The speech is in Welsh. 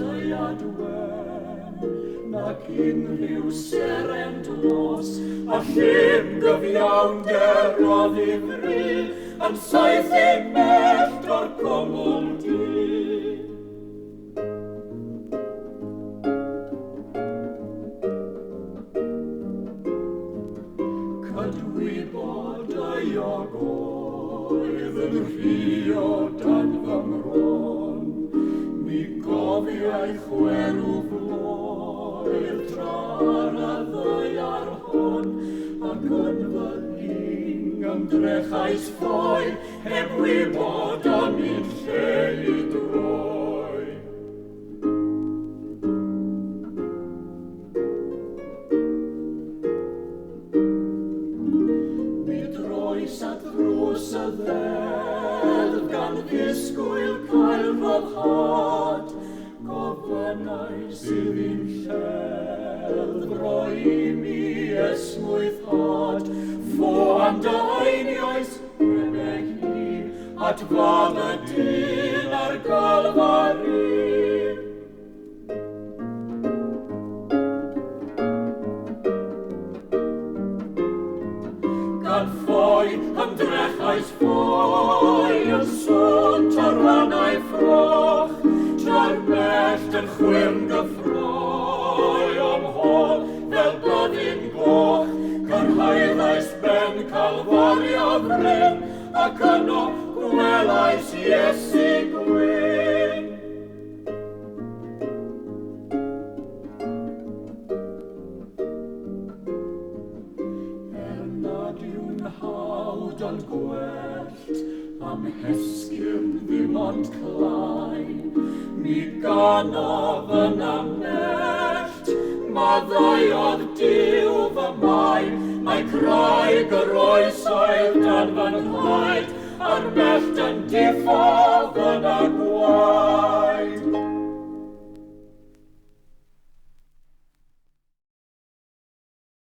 deiad wen, nac unrhyw seren dlos, a llym gyfiawnder o ddifri, yn saith ei mellt o'r cwmwl di. Cydwybod ei ogoedd yn rhi o dan fy mron, mi gofiau chwerw floedd tra'r a ddeiar hon, ac yn fy ling ymdrechais ffoi, heb wybod am un lle i droi. Mi droes a ddrws y ddeddf gan ddisgwyl cael foddhad, gofynnau sydd i'n lleddf roi mi esmwythad, ffo am dainioes rhebeg hi, at fam y dyn ar galfari. Gan ffoi ymdrechais ffoi yn swnt ar rannau ffroch, tra'r mellt yn chwyrn gyffroi o'm hol fel byddin goch, cyrhaeddais ben calfario bryn, ac yno gwelais Iesu gwyn. Nad yw'n hawd ond gwellt, am hesgym ddim ond clai, mi ganodd yn amnellt, maddeuodd Duw fy mai, mae craig yr oesoedd dan fy nhaid, a'r mellt yn diffo